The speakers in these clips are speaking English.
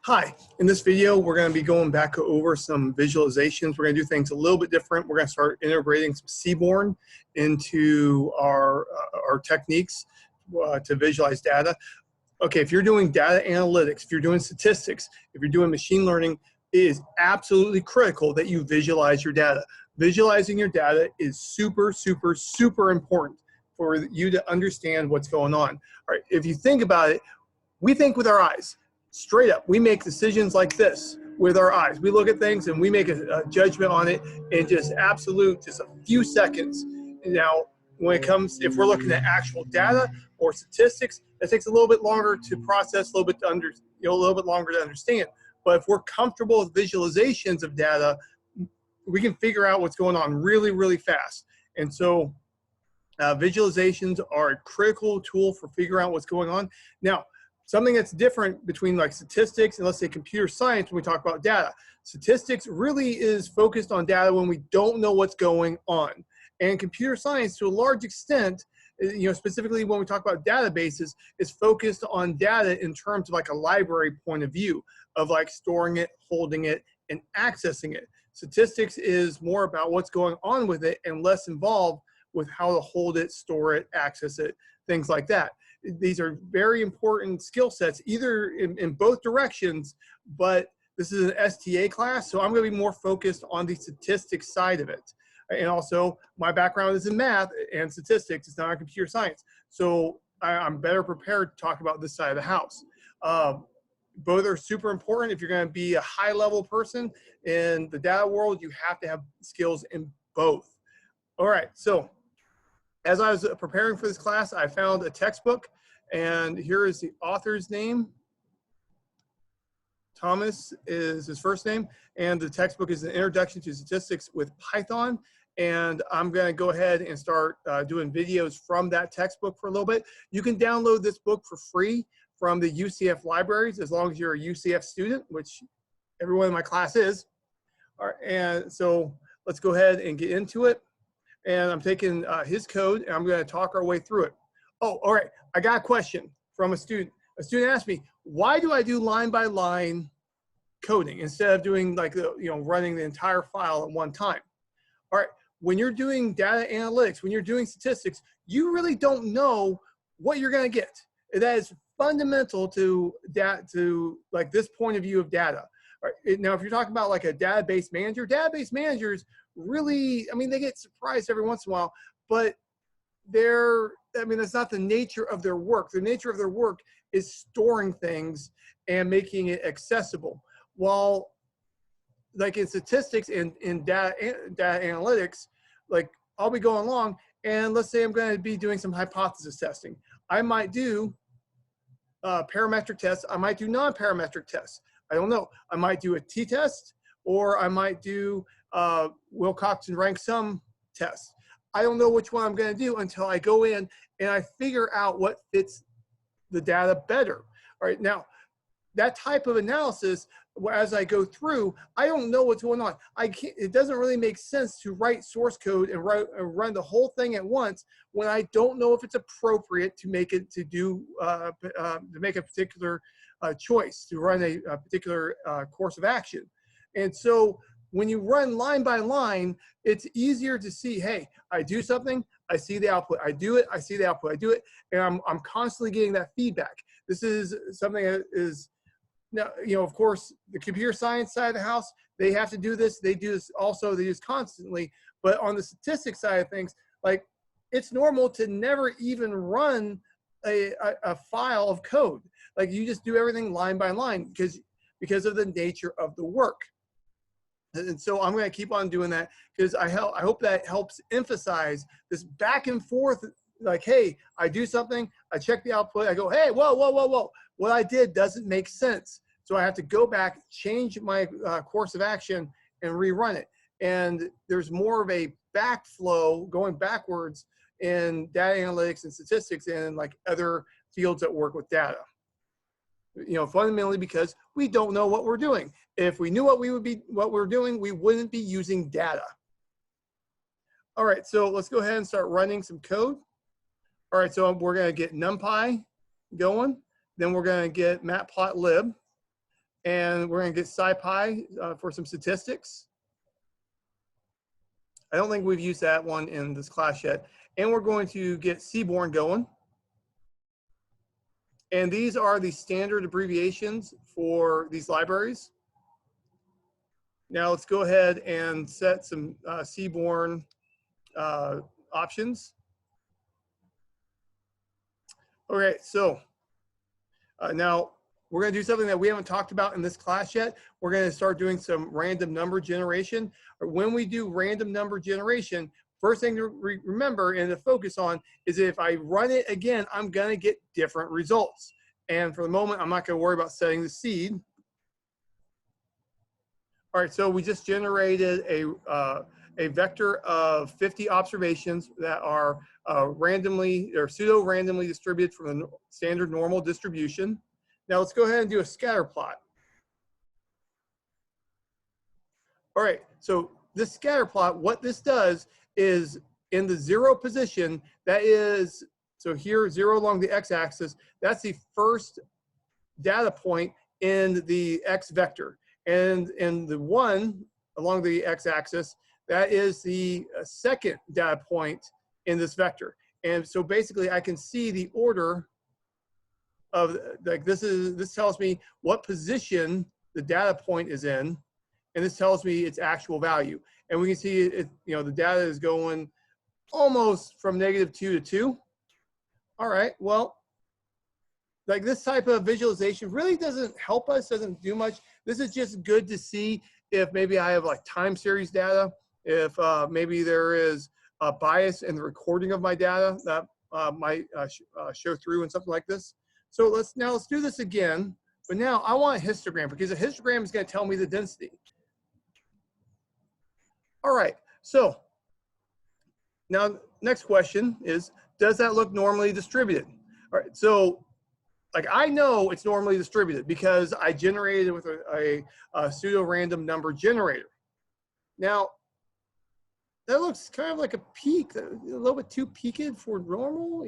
Hi, in this video, we're going to be going back over some visualizations. We're going to do things a little bit different. We're going to start integrating some Seaborn into our techniques to visualize data. Okay, if you're doing data analytics, if you're doing statistics, if you're doing machine learning, it is absolutely critical that you visualize your data. Visualizing your data is super, super, super important for you to understand what's going on. All right, if you think about it, we think with our eyes. Straight up, we make decisions like this with our eyes. We look at things and we make a judgment on it in just a few seconds. Now, when it comes, if we're looking at actual data or statistics, it takes a little bit longer to process, a little bit longer to understand. But if we're comfortable with visualizations of data, we can figure out what's going on really, really fast. And so visualizations are a critical tool for figuring out what's going on. Now, something that's different between like statistics and let's say computer science when we talk about data. Statistics really is focused on data when we don't know what's going on. And computer science, to a large extent, specifically when we talk about databases, is focused on data in terms of like a library point of view of like storing it, holding it, and accessing it. Statistics is more about what's going on with it and less involved with how to hold it, store it, access it, things like that. These are very important skill sets, either in both directions, but this is an STA class, so I'm going to be more focused on the statistics side of it. And also, my background is in math and statistics. It's not in computer science. So I'm better prepared to talk about this side of the house. Both are super important. If you're going to be a high-level person in the data world, you have to have skills in both. All right, so as I was preparing for this class, I found a textbook, and here is the author's name. Thomas is his first name, and the textbook is an introduction to statistics with Python. And I'm going to go ahead and start doing videos from that textbook for a little bit. You can download this book for free from the UCF libraries as long as you're a UCF student, which everyone in my class is. All right, and so let's go ahead and get into it. And I'm taking his code, and I'm going to talk our way through it. Oh, all right. I got a question from a student. A student asked me, why do I do line-by-line coding instead of doing like, running the entire file at one time? All right. When you're doing data analytics, when you're doing statistics, you really don't know what you're going to get. That is fundamental to like this point of view of data. All right. Now, if you're talking about like a database managers really, they get surprised every once in a while, but that's not the nature of their work. The nature of their work is storing things and making it accessible. While like in statistics and in data analytics, like I'll be going along and let's say I'm going to be doing some hypothesis testing. I might do parametric tests. I might do non-parametric tests. I don't know. I might do a t-test, or I might do Wilcox and rank sum test. I don't know which one I'm going to do until I go in and I figure out what fits the data better. All right, now that type of analysis, as I go through, I don't know what's going on. It doesn't really make sense to write source code and run the whole thing at once when I don't know if it's appropriate to make it to make a particular choice, to run a particular course of action. And so when you run line by line, it's easier to see, hey, I do something, I see the output, I do it, I see the output, I do it, and I'm constantly getting that feedback. This is something that is, now, of course, the computer science side of the house, they have to do this. They do this also, they do this constantly. But on the statistics side of things, like it's normal to never even run a file of code. Like you just do everything line by line because of the nature of the work. And so I'm going to keep on doing that because I hope that helps emphasize this back and forth. Like, hey, I do something, I check the output, I go, hey, whoa, whoa, whoa, whoa. What I did doesn't make sense. So I have to go back, change my course of action, and rerun it. And there's more of a backflow going backwards in data analytics and statistics and like other fields that work with data. Fundamentally because we don't know what we're doing. If we knew what we're doing, we wouldn't be using data. All right, so let's go ahead and start running some code. All right, so we're going to get NumPy going. Then we're going to get matplotlib. and we're going to get SciPy for some statistics. I don't think we've used that one in this class yet. And we're going to get Seaborn going. And these are the standard abbreviations for these libraries. Now let's go ahead and set some Seaborn options. Okay, so now we're going to do something that we haven't talked about in this class yet. We're going to start doing some random number generation. When we do random number generation, first thing to remember and to focus on is if I run it again, I'm going to get different results. And for the moment, I'm not going to worry about setting the seed. All right, so we just generated a vector of 50 observations that are randomly or pseudo-randomly distributed from the standard normal distribution. Now let's go ahead and do a scatter plot. All right, so this scatter plot, what this does is in the 0 position, that is, so here 0 along the x-axis, that's the first data point in the x vector. And in the 1 along the x-axis, that is the second data point in this vector. And so basically I can see the order of, like this tells me what position the data point is in, and this tells me its actual value. And we can see it, the data is going almost from -2 to 2. All right, well, like this type of visualization really doesn't help us, doesn't do much. This is just good to see if maybe I have like time series data, if maybe there is a bias in the recording of my data that might show through and something like this. So let's do this again, but now I want a histogram because a histogram is going to tell me the density. All right, so now next question is, does that look normally distributed? All right, so like I know it's normally distributed because I generated it with a pseudo-random number generator. Now, that looks kind of like a peak, a little bit too peaked for normal,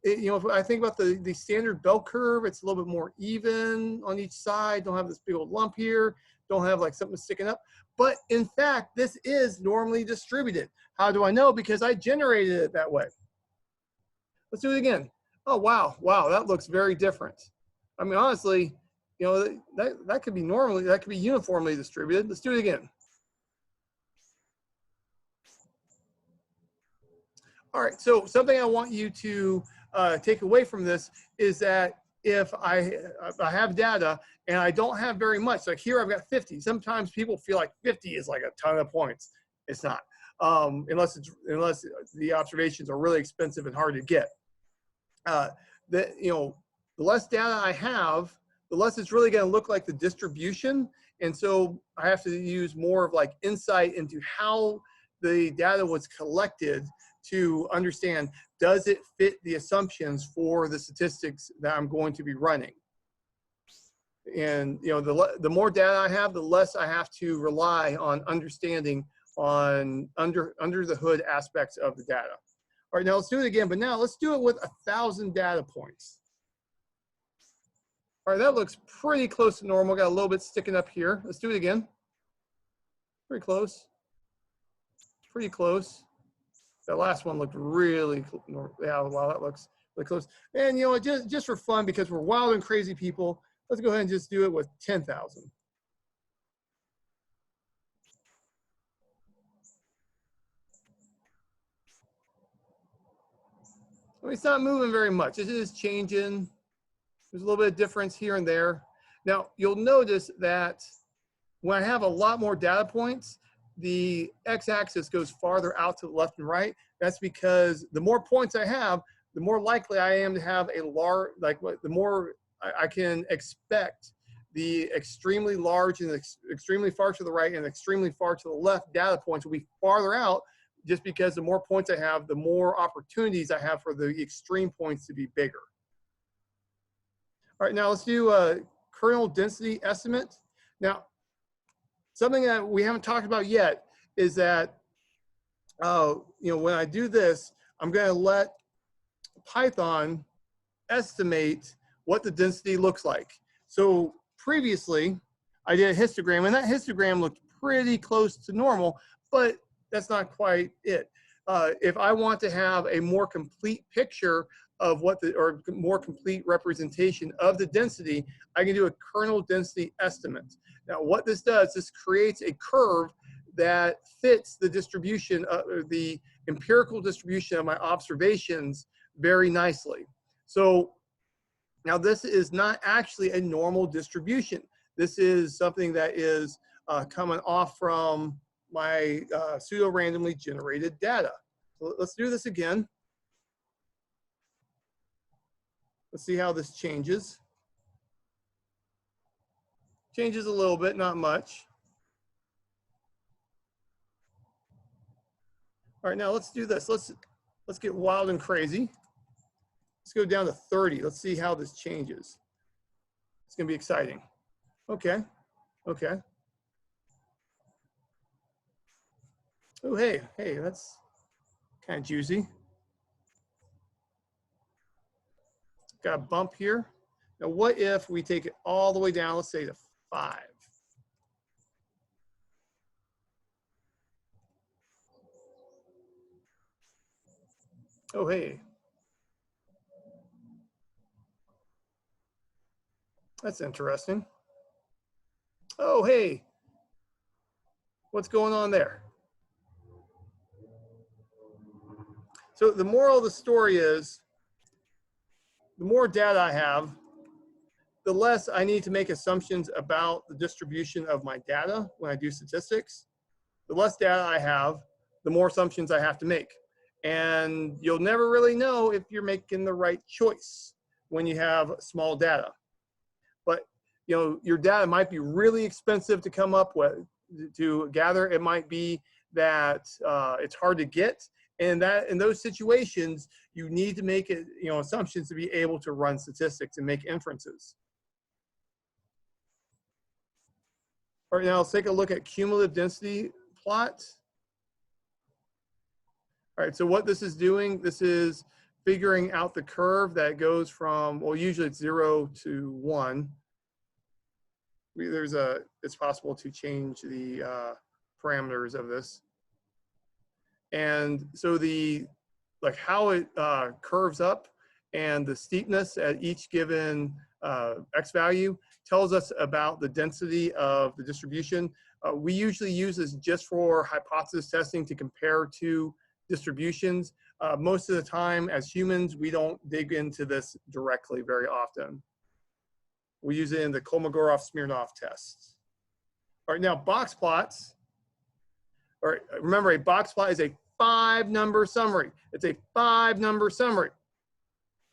if I think about the standard bell curve, it's a little bit more even on each side. Don't have this big old lump here. Don't have like something sticking up. But in fact, this is normally distributed. How do I know? Because I generated it that way. Let's do it again. Oh, wow, that looks very different. I mean, honestly, that could be uniformly distributed. Let's do it again. All right, so something I want you to take away from this is that if I have data and I don't have very much, like here I've got 50. Sometimes people feel like 50 is like a ton of points. It's not, unless the observations are really expensive and hard to get. The less data I have, the less it's really going to look like the distribution. And so I have to use more of like insight into how the data was collected to understand, does it fit the assumptions for the statistics that I'm going to be running? And the more data I have, the less I have to rely on understanding on under the hood aspects of the data. All right, now let's do it again, but now let's do it with 1,000 data points. All right, that looks pretty close to normal. Got a little bit sticking up here. Let's do it again. Pretty close. Pretty close. That last one looked really, yeah, wow, that looks really close. And just for fun, because we're wild and crazy people, let's go ahead and just do it with 10,000. I mean, it's not moving very much. It is changing. There's a little bit of difference here and there. Now, you'll notice that when I have a lot more data points, the x-axis goes farther out to the left and right. That's because the more points I have, the more likely I am to have a large, the more I can expect the extremely large and extremely far to the right and extremely far to the left data points will be farther out, just because the more points I have, the more opportunities I have for the extreme points to be bigger. All right, now let's do a kernel density estimate. Now, something that we haven't talked about yet is that, when I do this, I'm going to let Python estimate what the density looks like. So previously, I did a histogram, and that histogram looked pretty close to normal, but that's not quite it. If I want to have a more complete picture of what the, or more complete representation of the density, I can do a kernel density estimate. Now, what this does, this creates a curve that fits the distribution, the empirical distribution of my observations very nicely. So now this is not actually a normal distribution. This is something that is coming off from my pseudo-randomly generated data. So let's do this again. Let's see how this changes. Changes a little bit, not much. All right, now let's do this. Let's get wild and crazy. Let's go down to 30. Let's see how this changes. It's gonna be exciting. Okay, okay. Oh, hey, that's kind of juicy. Got a bump here. Now, what if we take it all the way down, let's say to 5? Oh, hey. That's interesting. Oh, hey. What's going on there? So the moral of the story is, the more data I have, the less I need to make assumptions about the distribution of my data when I do statistics. The less data I have, the more assumptions I have to make. And you'll never really know if you're making the right choice when you have small data. But you know, your data might be really expensive to come up with, to gather. It might be that it's hard to get. And that in those situations, you need to make it, you know, assumptions to be able to run statistics and make inferences. All right, now let's take a look at cumulative density plot. All right, so what this is doing, this is figuring out the curve that goes from, well, usually it's 0 to 1. It's possible to change the parameters of this. And so like how it curves up and the steepness at each given X value tells us about the density of the distribution. We usually use this just for hypothesis testing to compare two distributions. Most of the time as humans, we don't dig into this directly very often. We use it in the Kolmogorov-Smirnov test. All right, now box plots. All right, remember a box plot is a 5-number summary. It's a 5-number summary.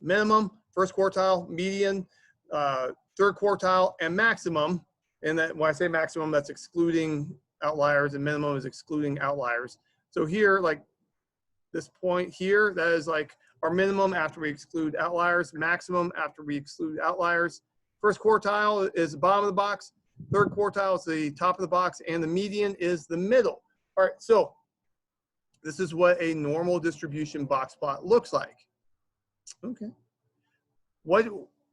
Minimum, first quartile, median, third quartile, and maximum. And that when I say maximum, that's excluding outliers, and minimum is excluding outliers. So here, like this point here, that is like our minimum after we exclude outliers, maximum after we exclude outliers. First quartile is the bottom of the box, third quartile is the top of the box, and the median is the middle. All right, so this is what a normal distribution box plot looks like. Okay. What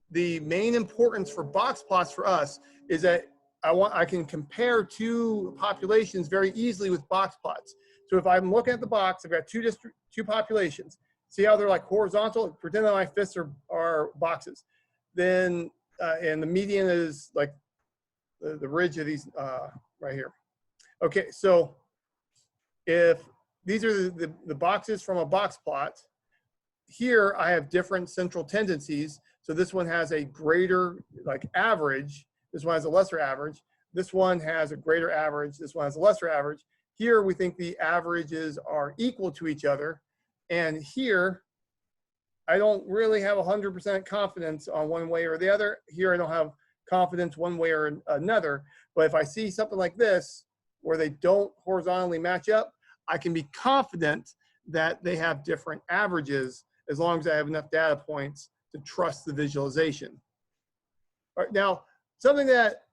the main importance for box plots for us is that I can compare two populations very easily with box plots. So if I'm looking at the box, I've got two populations. See how they're like horizontal? Pretend that my fists are boxes. Then and the median is like the ridge of these right here. Okay, so if these are the boxes from a box plot, here I have different central tendencies. So this one has a greater like average. This one has a lesser average. This one has a greater average. This one has a lesser average. Here we think the averages are equal to each other. And here, I don't really have 100% confidence on one way or the other. Here I don't have confidence one way or another. But if I see something like this, where they don't horizontally match up, I can be confident that they have different averages as long as I have enough data points to trust the visualization. All right, now, something that,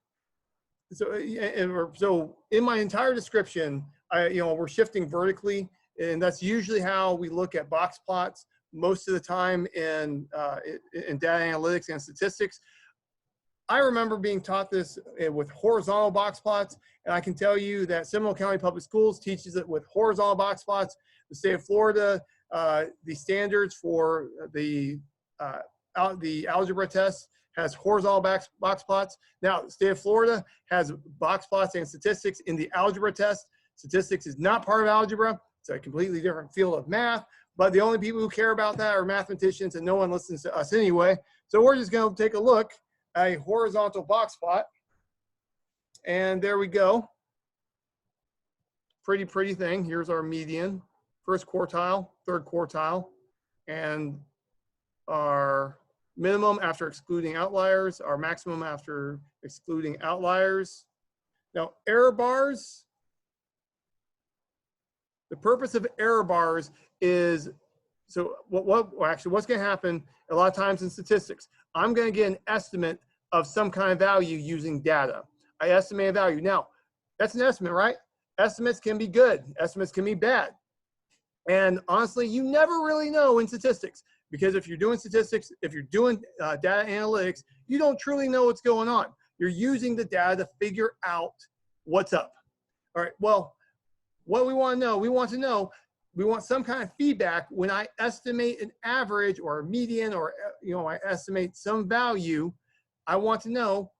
so in my entire description, we're shifting vertically, and that's usually how we look at box plots most of the time in data analytics and statistics. I remember being taught this with horizontal box plots, and I can tell you that Seminole County Public Schools teaches it with horizontal box plots. The state of Florida, the standards for the algebra test has horizontal box plots. Now, the state of Florida has box plots and statistics in the algebra test. Statistics is not part of algebra. It's a completely different field of math, but the only people who care about that are mathematicians, and no one listens to us anyway. So we're just going to take a look at a horizontal box plot. And there we go. Pretty thing. Here's our median, first quartile, third quartile, and our minimum after excluding outliers, our maximum after excluding outliers. Now, error bars, the purpose of error bars is, so what's going to happen a lot of times in statistics, I'm going to get an estimate of some kind of value using data. I estimate a value. Now, that's an estimate, right? Estimates can be good. Estimates can be bad. And honestly, you never really know in statistics, because if you're doing statistics, if you're doing data analytics, you don't truly know what's going on. You're using the data to figure out what's up. All right, well, what we want to know, we want some kind of feedback when I estimate an average or a median, or I estimate some value. I want to know,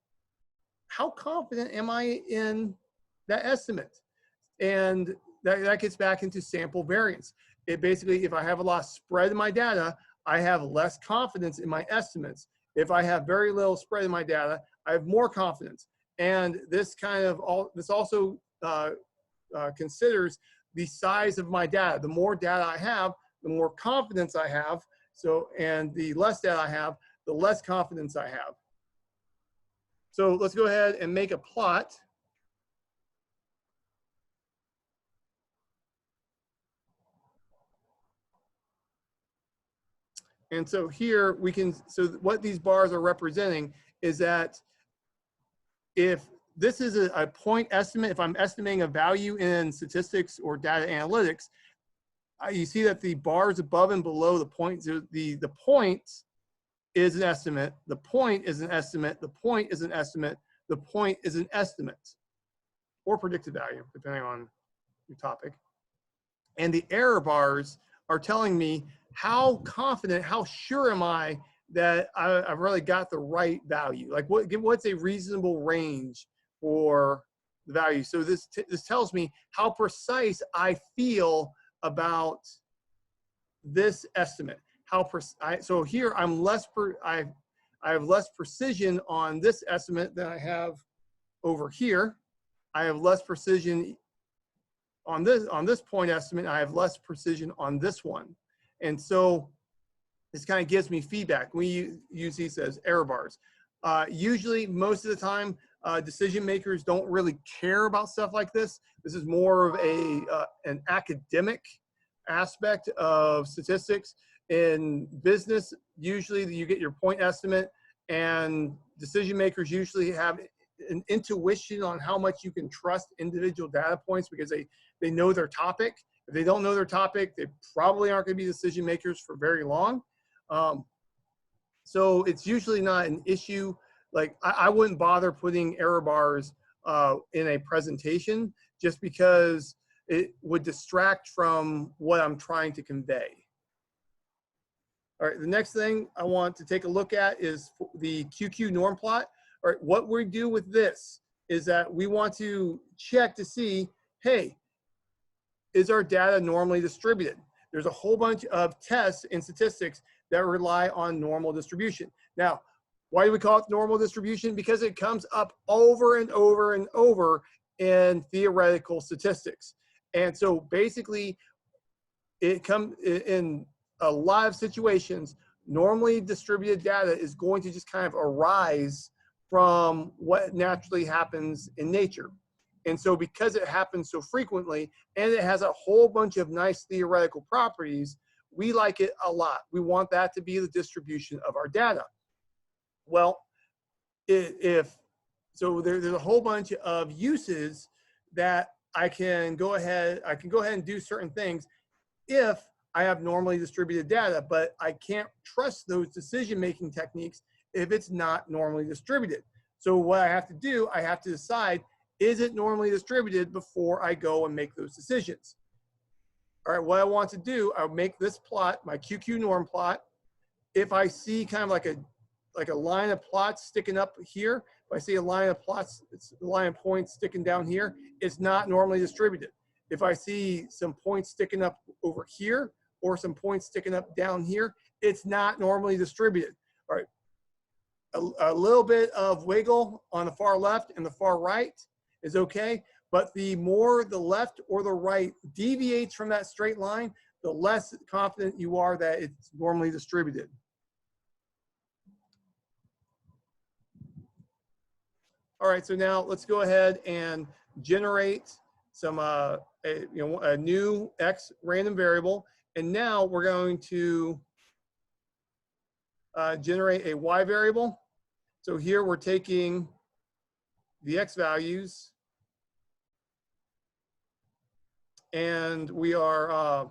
how confident am I in that estimate? And that gets back into sample variance. It basically, if I have a lot of spread in my data, I have less confidence in my estimates. If I have very little spread in my data, I have more confidence. And this also considers the size of my data. The more data I have, the more confidence I have. So, and the less data I have, the less confidence I have. So let's go ahead and make a plot. And so here we can, so what these bars are representing is that if this is a point estimate, if I'm estimating a value in statistics or data analytics, you see that the bars above and below the point, the point is an estimate, the point is an estimate, the point is an estimate, the point is an estimate, or predicted value, depending on your topic. And the error bars are telling me how confident, how sure am I that I've really got the right value? Like what's a reasonable range for the value? So this tells me how precise I feel about this estimate. So here I'm I have less precision on this estimate than I have over here. I have less precision on this point estimate. I have less precision on this one. And so this kind of gives me feedback. We use these as error bars. Usually, most of the time, decision makers don't really care about stuff like this. This is more of an academic aspect of statistics. In business, usually you get your point estimate, and decision makers usually have an intuition on how much you can trust individual data points because they know their topic. If they don't know their topic, they probably aren't going to be decision makers for very long. So it's usually not an issue. Like I wouldn't bother putting error bars in a presentation just because it would distract from what I'm trying to convey. All right, the next thing I want to take a look at is the QQ norm plot. All right, what we do with this is that we want to check to see, hey, is our data normally distributed? There's a whole bunch of tests in statistics that rely on normal distribution. Now, why do we call it normal distribution? Because it comes up over and over and over in theoretical statistics. And so basically, it comes in a lot of situations, normally distributed data is going to just kind of arise from what naturally happens in nature. And so because it happens so frequently and it has a whole bunch of nice theoretical properties, we like it a lot. We want that to be the distribution of our data. Well, so there's a whole bunch of uses that I can go ahead and do certain things if I have normally distributed data, but I can't trust those decision-making techniques if it's not normally distributed. So what I have to do, I have to decide, is it normally distributed before I go and make those decisions? All right, what I want to do, I'll make this plot, my QQ norm plot. If I see kind of like a line of plots sticking up here, if I see a line of plots, it's a line of points sticking down here, it's not normally distributed. If I see some points sticking up over here or some points sticking up down here, it's not normally distributed. All right, a little bit of wiggle on the far left and the far right is okay, but the more the left or the right deviates from that straight line, the less confident you are that it's normally distributed. All right, so now let's go ahead and generate some a new X random variable, and now we're going to generate a Y variable. So here we're taking the X values and we are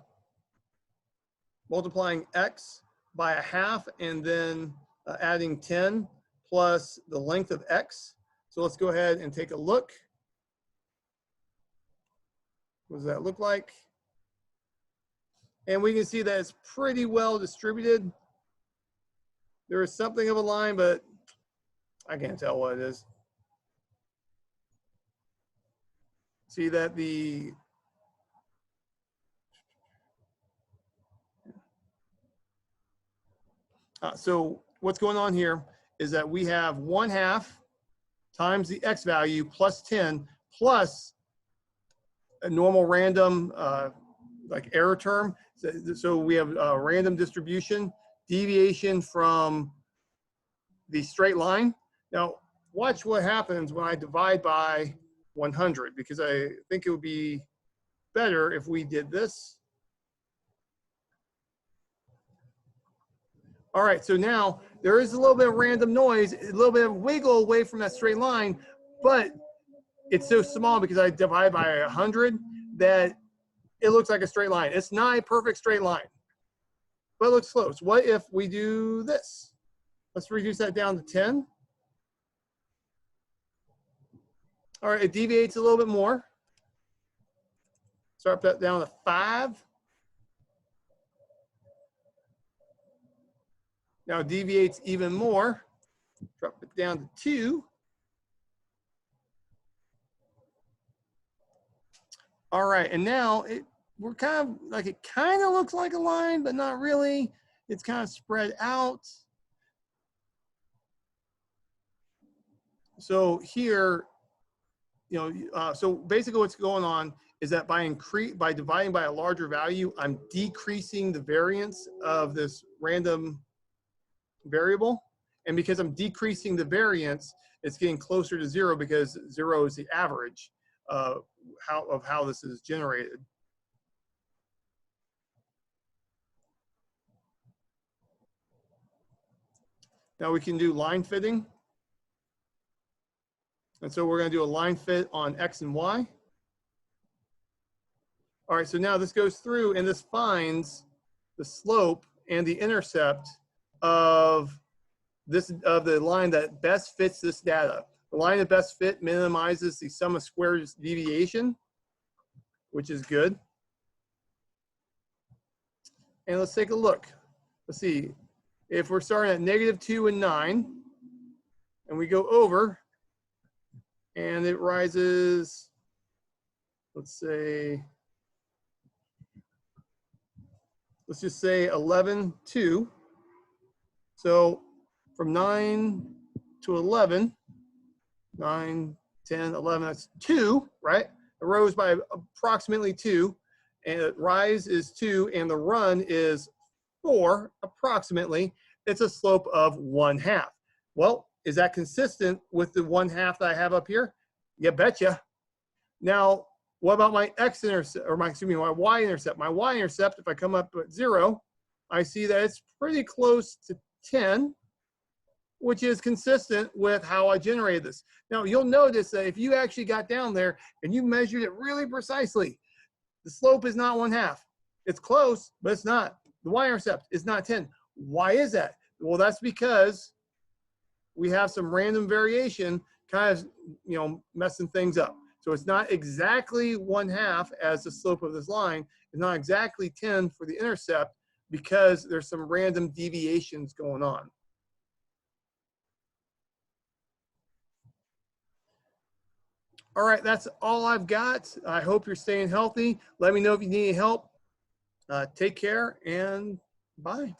multiplying X by 1/2 and then adding 10 plus the length of X. So let's go ahead and take a look. What does that look like? And we can see that it's pretty well distributed. There is something of a line, but I can't tell what it is. See that so what's going on here is that we have 1/2 times the X value plus 10 plus a normal random like error term. So we have a random distribution, deviation from the straight line. Now watch what happens when I divide by 100, because I think it would be better if we did this. All right, so now there is a little bit of random noise, a little bit of wiggle away from that straight line, but it's so small because I divide by 100 that it looks like a straight line. It's not a perfect straight line, but it looks close. What if we do this? Let's reduce that down to 10. All right, it deviates a little bit more. Start that down to 5. Now it deviates even more. Drop it down to 2. All right, and now we're kind of like, it kind of looks like a line, but not really. It's kind of spread out. So here, so basically what's going on is that by dividing by a larger value, I'm decreasing the variance of this random variable. And because I'm decreasing the variance, it's getting closer to 0 because 0 is the average of how this is generated. Now we can do line fitting. And so we're going to do a line fit on X and Y. All right, so now this goes through and this finds the slope and the intercept of the line that best fits this data. The line that best fit minimizes the sum of squares deviation, which is good. And let's take a look. Let's see, if we're starting at -2 and 9, and we go over, and it rises, let's just say 11, 2. So from 9 to 11, 9, 10, 11, that's 2, right? It rose by approximately 2, and the rise is 2, and the run is 4, approximately. It's a slope of 1/2. Well, is that consistent with the 1/2 that I have up here? You betcha. Now, what about my x-intercept, or my y-intercept? My y-intercept, if I come up at 0, I see that it's pretty close to 10, which is consistent with how I generated this. Now, you'll notice that if you actually got down there and you measured it really precisely, the slope is not 1/2. It's close, but it's not. The y-intercept is not 10. Why is that? Well, that's because we have some random variation kind of, messing things up. So it's not exactly 1/2 as the slope of this line. It's not exactly 10 for the intercept because there's some random deviations going on. All right, that's all I've got. I hope you're staying healthy. Let me know if you need any help. Take care and bye.